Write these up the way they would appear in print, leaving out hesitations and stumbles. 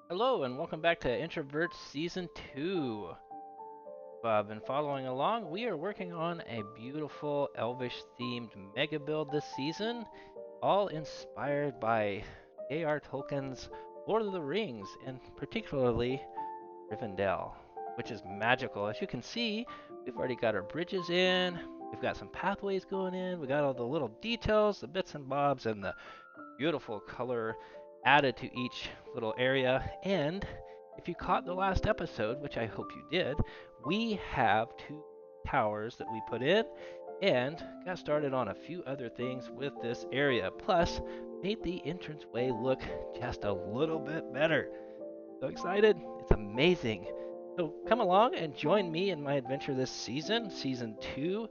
Hello and welcome back to Introverts Season 2. If I've been following along, we are working on a beautiful Elvish themed mega build this season, all inspired by J.R. Tolkien's Lord of the Rings, and particularly Rivendell, which is magical. As you can see, we've already got our bridges in, we've got some pathways going in, we got all the little details, the bits and bobs, and the beautiful color added to each little area. And if you caught the last episode, which I hope you did, we have two towers that we put in and got started on a few other things with this area. Plus, made the entranceway look just a little bit better. So excited! It's amazing. So come along and join me in my adventure this season, Season 2,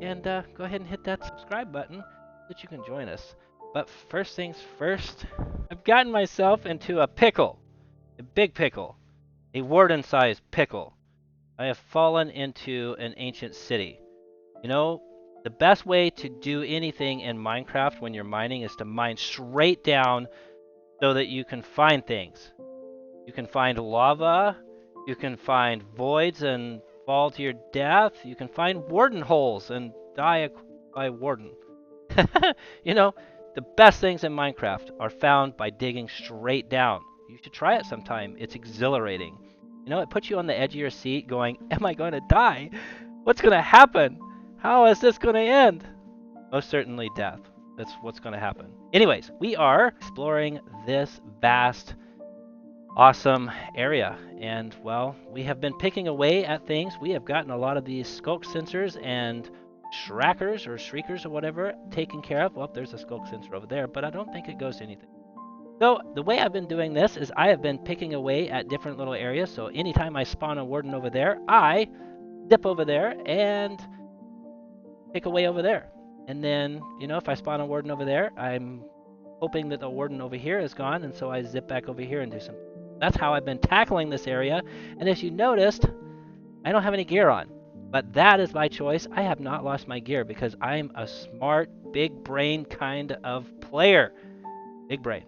and go ahead and hit that subscribe button so that you can join us. But first things first, I've gotten myself into a pickle, a big pickle, a warden-sized pickle. I have fallen into an ancient city. You know, the best way to do anything in Minecraft when you're mining is to mine straight down so that you can find things. You can find lava, you can find voids and fall to your death, you can find warden holes and die by warden. You know, the best things in Minecraft are found by digging straight down. You should try it sometime. It's exhilarating. You know, it puts you on the edge of your seat going, am I going to die? What's going to happen? How is this going to end? Most certainly death. That's what's going to happen. Anyways, we are exploring this vast, awesome area. And, well, we have been picking away at things. We have gotten a lot of these skulk sensors and Shrackers or Shriekers or whatever taken care of. Well, there's a skulk sensor over there, but I don't think it goes to anything. So the way I've been doing this is I have been picking away at different little areas. So anytime I spawn a warden over there, I dip over there and pick away over there. And then, you know, if I spawn a warden over there, I'm hoping that the warden over here is gone, and so I zip back over here and do something. That's how I've been tackling this area. And as you noticed, I don't have any gear on. But that is my choice. I have not lost my gear because I'm a smart, big brain kind of player. Big brain.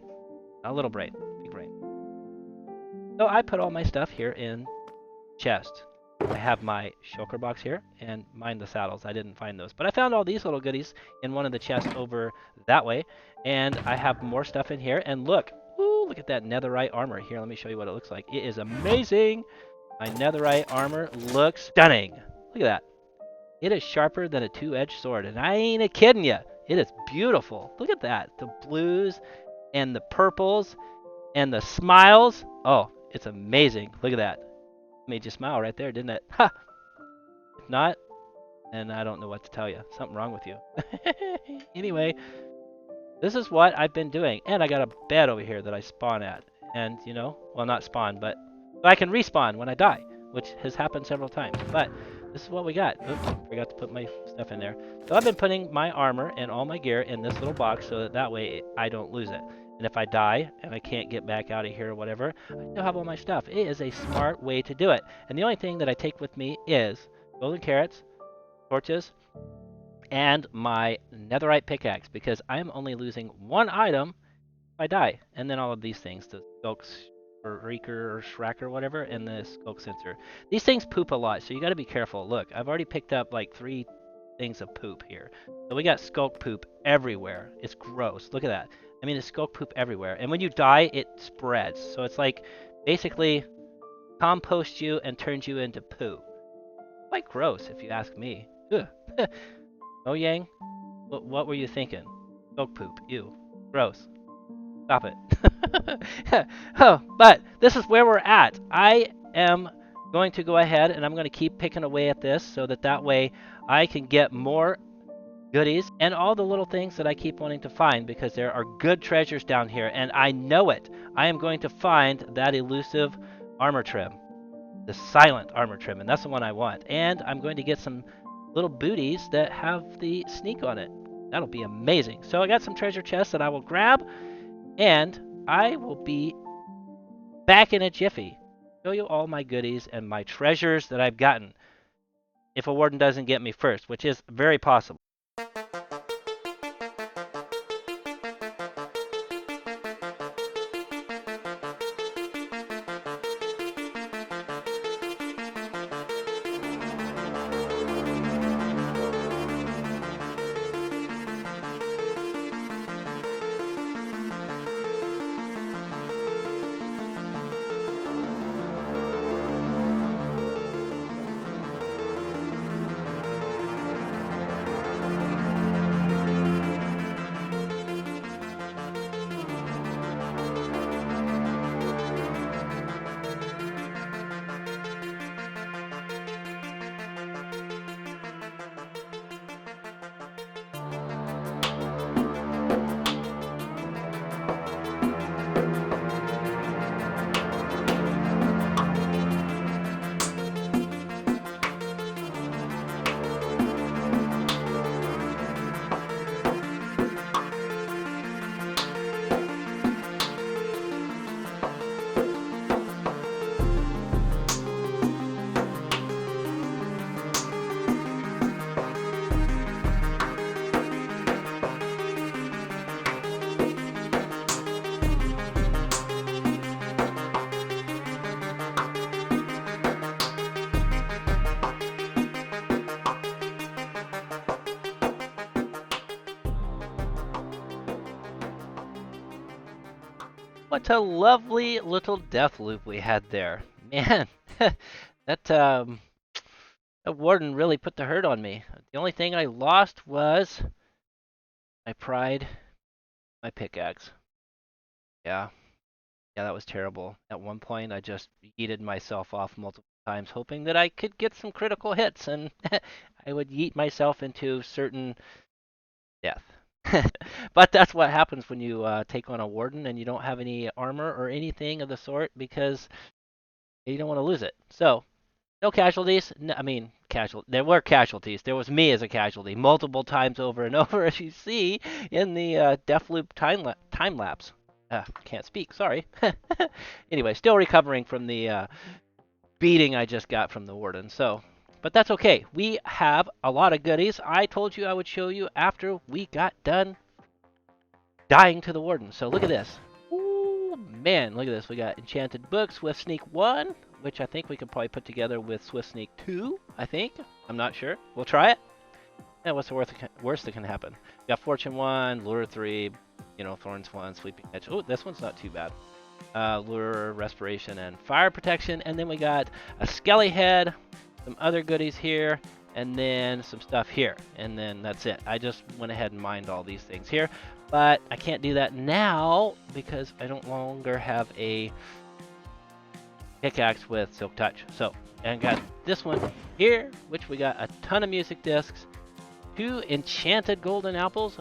Not little brain. Big brain. So I put all my stuff here in chest. I have my shulker box here and mind the saddles. I didn't find those. But I found all these little goodies in one of the chests over that way. And I have more stuff in here. And look. Ooh, look at that netherite armor. Here, let me show you what it looks like. It is amazing. My netherite armor looks stunning. Look at that. It is sharper than a two-edged sword, and I ain't a kidding ya. It is beautiful. Look at that. The blues and the purples and the smiles. Oh, it's amazing. Look at that. Made you smile right there, didn't it? Ha! If not, then I don't know what to tell you. Something wrong with you. Anyway, this is what I've been doing. And I got a bed over here that I spawn at. And, you know, well, not spawn, but I can respawn when I die, which has happened several times. But this is what we got. Oops, forgot to put my stuff in there. So I've been putting my armor and all my gear in this little box so that way I don't lose it. And if I die and I can't get back out of here or whatever, I still have all my stuff. It is a smart way to do it. And the only thing that I take with me is golden carrots, torches, and my netherite pickaxe because I'm only losing one item if I die. And then all of these things, the skulks or Reeker or Shracker, whatever, and the skulk sensor. These things poop a lot, so you got to be careful. Look, I've already picked up like 3 things of poop here. So we got skulk poop everywhere. It's gross. Look at that. I mean, it's skulk poop everywhere. And when you die, it spreads. So it's like basically composts you and turns you into poo. Quite gross, if you ask me. Ugh. Oh, Yang? What were you thinking? Skulk poop. Ew. Gross. Stop it. Oh, but this is where we're at. I am going to go ahead and I'm going to keep picking away at this so that way I can get more goodies and all the little things that I keep wanting to find because there are good treasures down here and I know it. I am going to find that elusive armor trim, the silent armor trim, and that's the one I want. And I'm going to get some little booties that have the sneak on it. That'll be amazing. So I got some treasure chests that I will grab. And I will be back in a jiffy. Show you all my goodies and my treasures that I've gotten. If a warden doesn't get me first, which is very possible. What a lovely little death loop we had there. Man, that that warden really put the hurt on me. The only thing I lost was my pride, my pickaxe. Yeah, yeah, that was terrible. At one point, I just yeeted myself off multiple times, hoping that I could get some critical hits, and I would yeet myself into certain death. But that's what happens when you take on a warden and you don't have any armor or anything of the sort because you don't want to lose it. So, no casualties. No, I mean, there were casualties. There was me as a casualty multiple times over and over, as you see in the Deathloop time lapse. Can't speak. Sorry. Anyway, still recovering from the beating I just got from the warden. So, but that's okay. We have a lot of goodies. I told you I would show you after we got done dying to the warden. So look at this. Ooh, man, look at this. We got enchanted books, Swift Sneak 1, which I think we could probably put together with Swift Sneak 2, I think. I'm not sure. We'll try it. And what's the worst that can happen? We got Fortune 1, Lure 3, Thorns 1, Sleeping Edge. Oh, this one's not too bad. Lure, Respiration, and Fire Protection. And then we got a Skelly Head, some other goodies here, and then some stuff here. And then that's it. I just went ahead and mined all these things here. But I can't do that now because I don't longer have a pickaxe with Silk Touch. So, and got this one here, which we got a ton of music discs, 2 enchanted golden apples,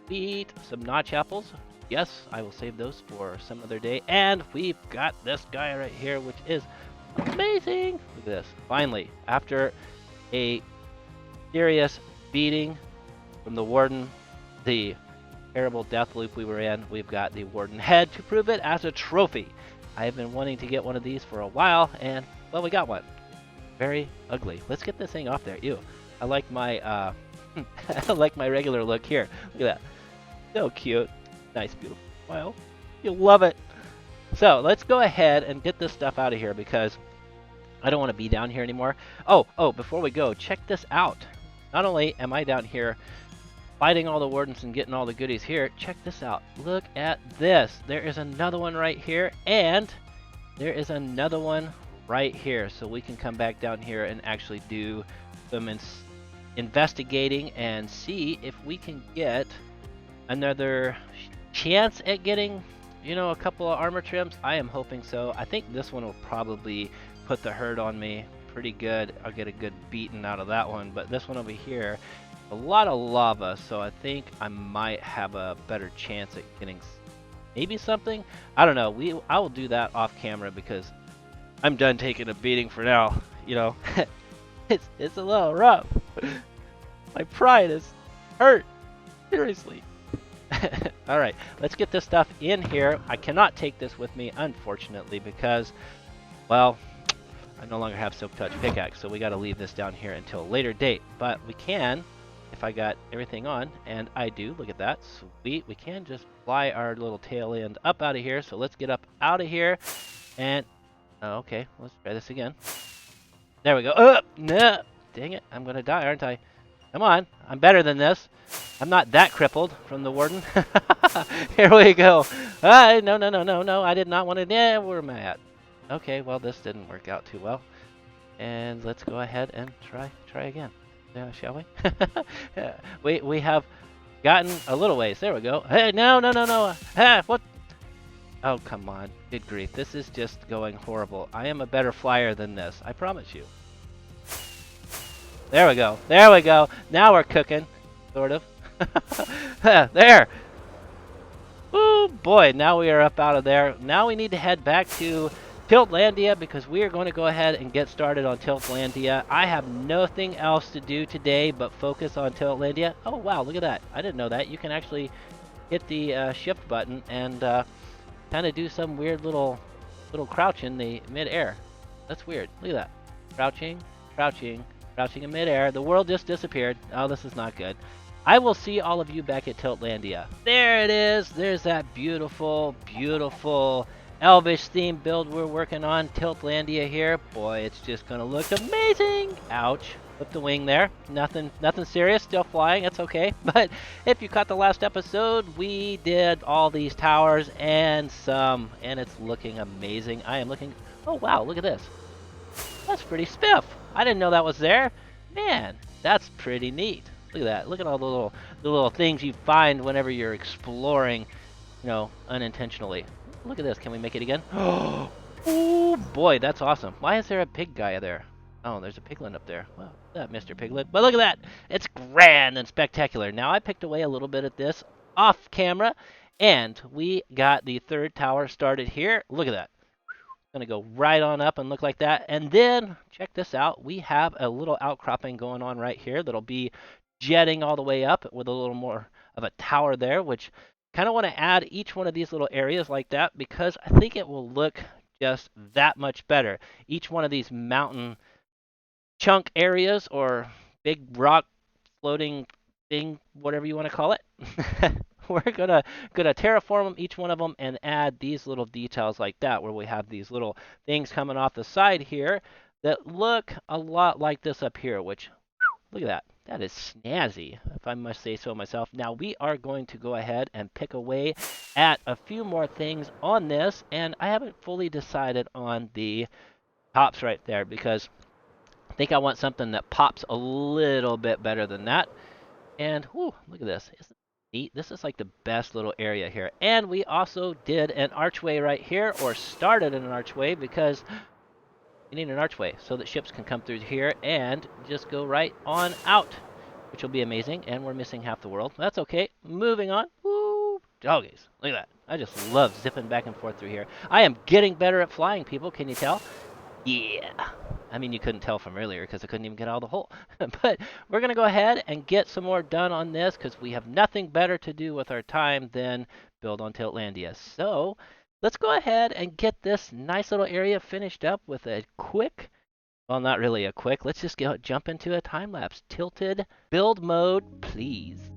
sweet, some notch apples. Yes, I will save those for some other day. And we've got this guy right here, which is amazing. Look at this. Finally, after a serious beating from the warden, the terrible death loop we were in, we've got the warden head to prove it as a trophy. I have been wanting to get one of these for a while, and, well, we got one. Very ugly. Let's get this thing off there. Ew. I like my, I like my regular look here. Look at that. So cute. Nice, beautiful smile. You'll love it. So, let's go ahead and get this stuff out of here because I don't want to be down here anymore. Oh, before we go, check this out. Not only am I down here fighting all the wardens and getting all the goodies here, check this out. Look at this. There is another one right here, and there is another one right here. So we can come back down here and actually do some investigating and see if we can get another chance at getting, a couple of armor trims. I am hoping so. I think this one will probably put the hurt on me pretty good. I'll get a good beating out of that one, but this one over here, a lot of lava, so I think I might have a better chance at getting maybe something. I don't know. I will do that off camera because I'm done taking a beating for now. It's a little rough. My pride is hurt. Seriously. All right, let's get this stuff in here. I cannot take this with me, unfortunately, because, well, I no longer have Silk Touch pickaxe, so we got to leave this down here until a later date. But we can, if I got everything on, and I do, look at that, sweet. We can just fly our little tail end up out of here, so let's get up out of here, and, okay, let's try this again. There we go. No, dang it, I'm going to die, aren't I? Come on, I'm better than this. I'm not that crippled from the warden. Here we go. No, I did not want to, yeah, where am I at? Okay, well, this didn't work out too well. And let's go ahead and try again. Shall we? We have gotten a little ways. There we go. Hey, no. What? Oh, come on. Good grief. This is just going horrible. I am a better flyer than this. I promise you. There we go. Now we're cooking. Sort of. There. Oh, boy. Now we are up out of there. Now we need to head back to Tiltlandia because we are going to go ahead and get started on Tiltlandia. I have nothing else to do today but focus on Tiltlandia. Oh, wow. Look at that. I didn't know that. You can actually hit the shift button and kind of do some weird little crouch in the mid-air. That's weird. Look at that. Crouching in mid-air. The world just disappeared. Oh, this is not good. I will see all of you back at Tiltlandia. There it is. There's that beautiful, beautiful Elvish theme build we're working on. Tiltlandia here. Boy, it's just going to look amazing. Ouch. Flip the wing there. Nothing serious. Still flying. It's okay. But if you caught the last episode, we did all these towers and some, and it's looking amazing. I am looking. Oh wow! Look at this. That's pretty spiff. I didn't know that was there. Man, that's pretty neat. Look at that. Look at all the little things you find whenever you're exploring, unintentionally. Look at this. Can we make it again? Oh boy, that's awesome. Why is there a pig guy there? Oh, there's a piglet up there. Well, that Mr. Piglet. But look at that. It's grand and spectacular. Now I picked away a little bit at this off camera, and we got the third tower started here. Look at that. Gonna go right on up and look like that. And then, check this out. We have a little outcropping going on right here that'll be jetting all the way up with a little more of a tower there, which kind of want to add each one of these little areas like that because I think it will look just that much better. Each one of these mountain chunk areas or big rock floating thing, whatever you want to call it. We're gonna terraform each one of them and add these little details like that, where we have these little things coming off the side here that look a lot like this up here. Which, look at that. That is snazzy, if I must say so myself. Now we are going to go ahead and pick away at a few more things on this, and I haven't fully decided on the tops right there because I think I want something that pops a little bit better than that. And whew, look at this. Isn't it neat? This is like the best little area here. And we also did an archway right here, or started an archway because you need an archway so that ships can come through here and just go right on out, which will be amazing. And we're missing half the world. That's okay. Moving on. Woo! Doggies. Look at that. I just love zipping back and forth through here. I am getting better at flying, people. Can you tell? Yeah. I mean, you couldn't tell from earlier because I couldn't even get out of the hole. But we're going to go ahead and get some more done on this because we have nothing better to do with our time than build on Tiltlandia. So let's go ahead and get this nice little area finished up with a quick, well, not really a quick, let's just jump into a time lapse. Tilted build mode, please.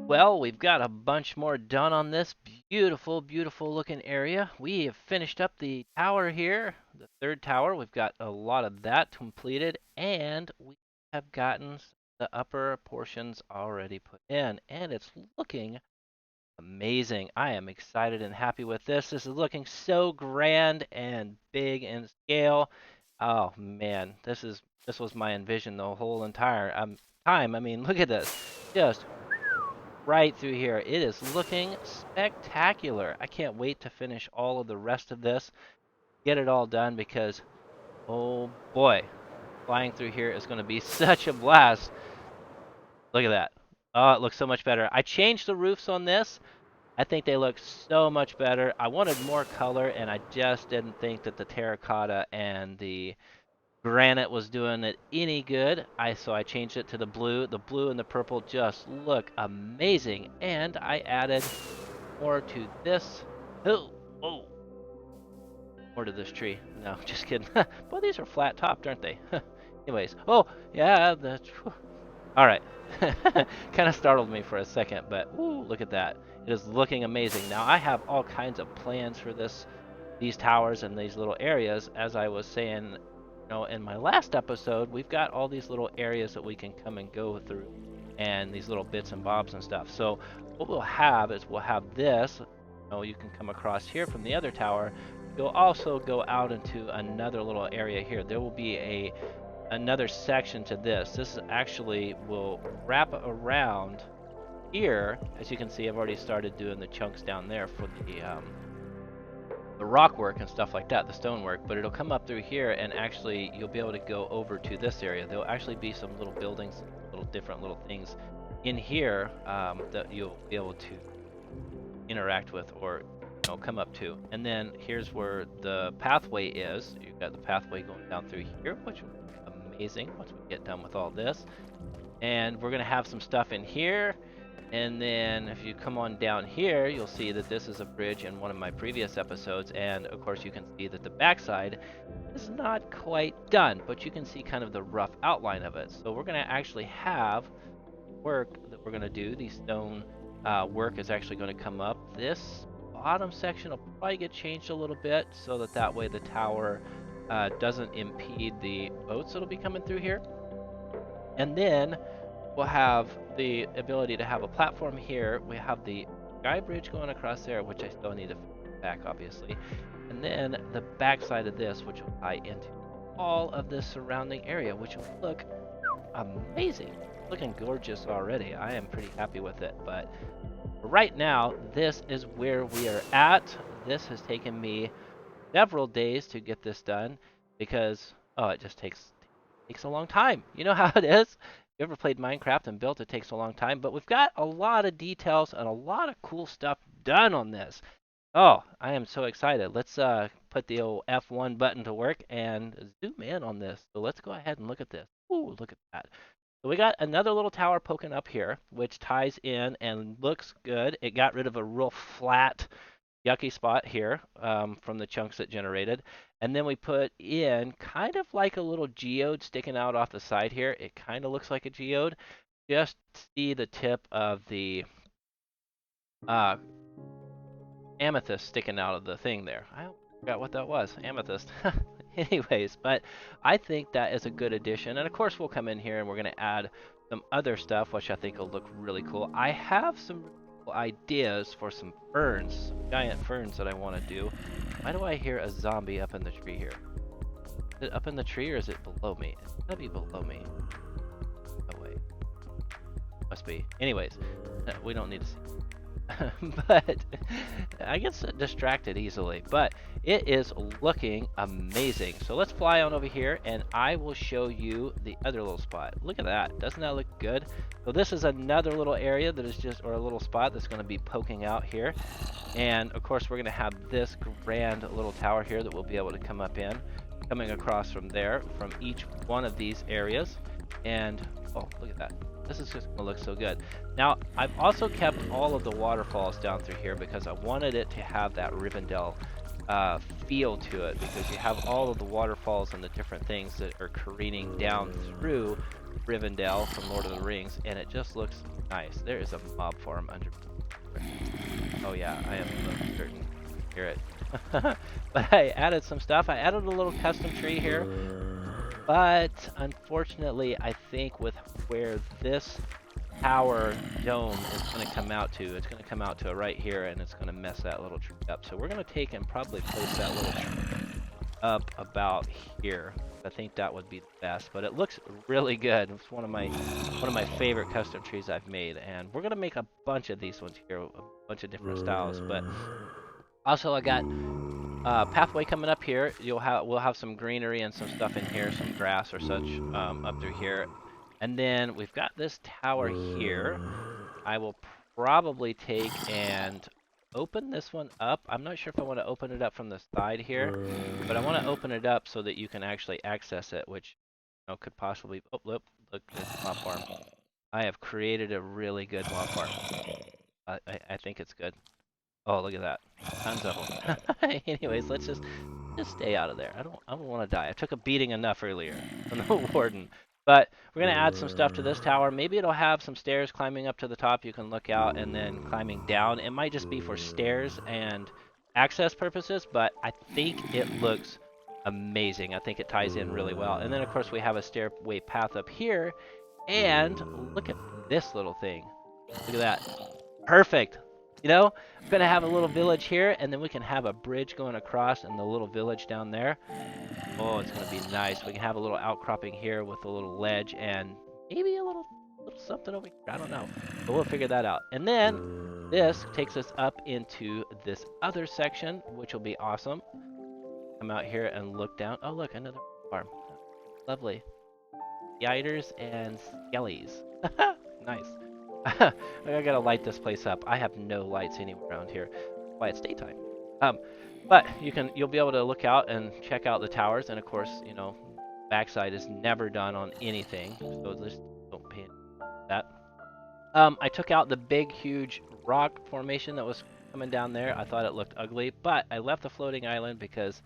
Well, we've got a bunch more done on this beautiful, beautiful looking area. We have finished up the tower here, the third tower. We've got a lot of that completed, and we have gotten the upper portions already put in, and it's looking amazing. I am excited and happy with this. This is looking so grand and big in scale. Oh man, this was my envision the whole entire time. I mean, look at this. Just right through here. It is looking spectacular. I can't wait to finish all of the rest of this, get it all done because, oh boy, flying through here is going to be such a blast. Look at that. Oh, it looks so much better. I changed the roofs on this I think they look so much better. I wanted more color, and I just didn't think that the terracotta and the granite was doing it any good. So I changed it to the blue. The blue and the purple just look amazing, and I added more to this. Oh, oh, more to this tree. No, just kidding. Boy, these are flat topped, aren't they? Anyways, oh yeah, that's. All right. Kind of startled me for a second, but ooh, look at that. It is looking amazing. Now I have all kinds of plans for these towers and these little areas. As I was saying, in my last episode, we've got all these little areas that we can come and go through, and these little bits and bobs and stuff. So what we'll have is we'll have this. You can come across here from the other tower. You'll also go out into another little area here. There will be another section to this. This actually will wrap around here. As you can see, I've already started doing the chunks down there for the rock work and stuff like that, the stone work, but it'll come up through here, and actually you'll be able to go over to this area. There'll actually be some little buildings, little different little things in here that you'll be able to interact with or come up to. And then here's where the pathway is. You've got the pathway going down through here, which will be amazing once we get done with all this. And we're gonna have some stuff in here. And then if you come on down here, you'll see that this is a bridge in one of my previous episodes. And of course you can see that the backside is not quite done, but you can see kind of the rough outline of it. So we're gonna actually have work that we're gonna do. The stone work is actually gonna come up. This bottom section will probably get changed a little bit so that way the tower doesn't impede the boats that'll be coming through here. And then we'll have the ability to have a platform here. We have the sky bridge going across there, which I still need to back, obviously. And then the back side of this, which will tie into all of this surrounding area, which will look amazing. Looking gorgeous already. I am pretty happy with it. But right now, this is where we are at. This has taken me several days to get this done because, it just takes a long time. You know how it is. You ever played Minecraft and built? It takes a long time, but we've got a lot of details and a lot of cool stuff done on this. Oh, I am so excited. Let's put the old F1 button to work and zoom in on this. So let's go ahead and look at this. Ooh, look at that. So we got another little tower poking up here, which ties in and looks good. It got rid of a real flat, yucky spot here from the chunks it generated. And then we put in kind of like a little geode sticking out off the side here. It kind of looks like a geode. Just see the tip of the amethyst sticking out of the thing there. I forgot what that was. Amethyst. Anyways, but I think that is a good addition. And of course we'll come in here and we're going to add some other stuff, which I think will look really cool. I have some ideas for some ferns, some giant ferns that I want to do. Why do I hear a zombie up in the tree here? Is it up in the tree or is it below me? It's gotta be below me. Oh wait. Must be. Anyways, we don't need to see. But I get distracted easily, but it is looking amazing. So let's fly on over here and I will show you the other little spot. Look at that. Doesn't that look good? So this is another little area that is just, or a little spot that's going to be poking out here. And of course we're going to have this grand little tower here that we'll be able to come up in, coming across from there, from each one of these areas. And oh, look at that. This is just going to look so good. Now, I've also kept all of the waterfalls down through here because I wanted it to have that Rivendell feel to it, because you have all of the waterfalls and the different things that are careening down through Rivendell from Lord of the Rings, and it just looks nice. There is a mob farm under. Oh yeah, I am certain to hear it. But I added some stuff. I added a little custom tree here. But unfortunately, I think with where this tower dome is going to come out to, it's going to come out to right here, and it's going to mess that little tree up. So we're going to take and probably place that little tree up about here. I think that would be the best, but it looks really good. It's one of my favorite custom trees I've made, and we're going to make a bunch of these ones here, a bunch of different styles. But also, I got pathway coming up here. We'll have some greenery and some stuff in here, some grass or such up through here. And then we've got this tower here. I will probably take and open this one up. I'm not sure if I want to open it up from the side here, but I want to open it up so that you can actually access it, which could possibly. Oh, look, it's mob farm. I have created a really good mob farm. I think it's good. Oh, look at that. Tons of them. Anyways, let's just stay out of there. I don't want to die. I took a beating enough earlier from the warden. But we're going to add some stuff to this tower. Maybe it'll have some stairs climbing up to the top you can look out, and then climbing down. It might just be for stairs and access purposes, but I think it looks amazing. I think it ties in really well. And then, of course, we have a stairway path up here. And look at this little thing. Look at that. Perfect. I'm going to have a little village here, and then we can have a bridge going across and the little village down there. Oh, it's going to be nice. We can have a little outcropping here with a little ledge and maybe a little something over here. I don't know, but we'll figure that out. And then this takes us up into this other section, which will be awesome. Come out here and look down. Oh, look, another farm. Lovely. Yiders and skellies. Nice. I gotta light this place up. I have no lights anywhere around here. Why it's daytime. But you'll be able to look out and check out the towers, and of course, backside is never done on anything, so just don't pay attention to that. I took out the big, huge rock formation that was coming down there. I thought it looked ugly, but I left the floating island because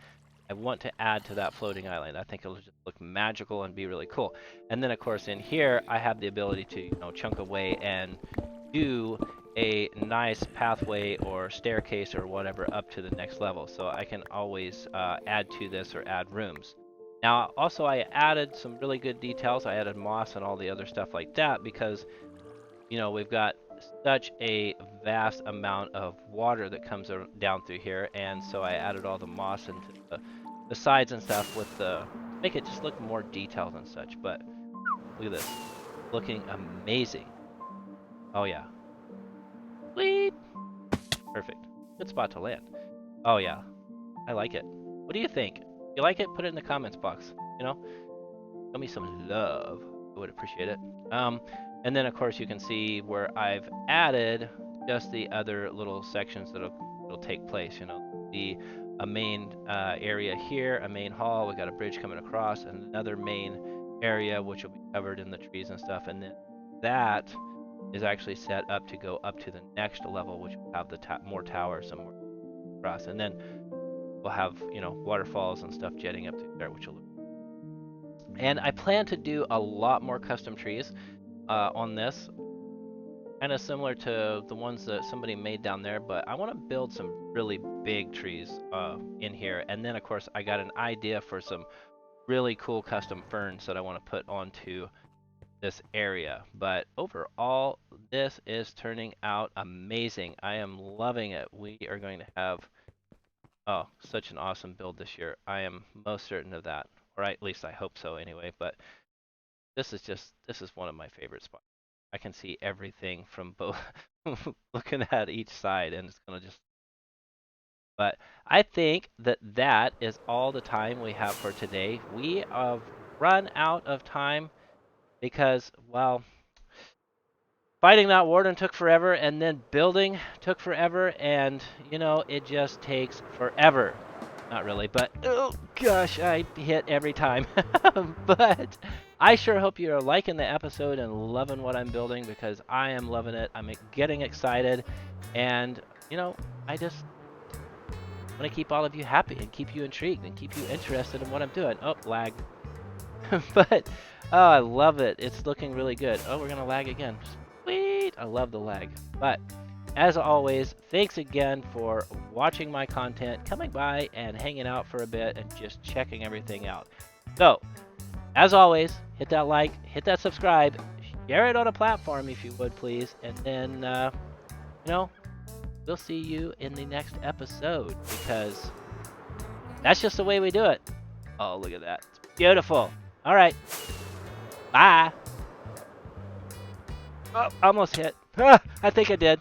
I want to add to that floating island. I think it'll just look magical and be really cool. And then, of course, in here, I have the ability to, chunk away and do a nice pathway or staircase or whatever up to the next level. So I can always add to this or add rooms. Now, also, I added some really good details. I added moss and all the other stuff like that because, we've got such a vast amount of water that comes down through here, and so I added all the moss into the sides and stuff with make it just look more detailed and such. But look at this, looking amazing. Oh yeah, sweet, perfect, good spot to land. Oh yeah, I like it. What do you think? If you like it, put it in the comments box. Show me some love. I would appreciate it. And then, of course, you can see where I've added just the other little sections that'll take place. A main area here, a main hall. We got a bridge coming across, and another main area which will be covered in the trees and stuff. And then that is actually set up to go up to the next level, which will have the more towers and more across. And then we'll have waterfalls and stuff jetting up through there, which will look. And I plan to do a lot more custom trees on this, kind of similar to the ones that somebody made down there, but I want to build some really big trees in here. And then, of course, I got an idea for some really cool custom ferns that I want to put onto this area. But overall, this is turning out amazing. I am loving it. We are going to have such an awesome build this year. I am most certain of that, or at least I hope so anyway. But this is one of my favorite spots. I can see everything from both looking at each side, and it's gonna just. But I think that is all the time we have for today. We have run out of time because, well, fighting that warden took forever, and then building took forever, and it just takes forever. Not really, but oh gosh, I hit every time. But I sure hope you're liking the episode and loving what I'm building, because I am loving it. I'm getting excited, and I just want to keep all of you happy and keep you intrigued and keep you interested in what I'm doing. Oh, lag. But oh, I love it. It's looking really good. Oh, we're gonna lag again. Sweet. I love the lag. But as always, thanks again for watching my content, coming by and hanging out for a bit and just checking everything out. So, as always, hit that like, hit that subscribe, share it on a platform if you would, please. And then, we'll see you in the next episode, because that's just the way we do it. Oh, look at that. It's beautiful. All right. Bye. Oh, almost hit. I think I did.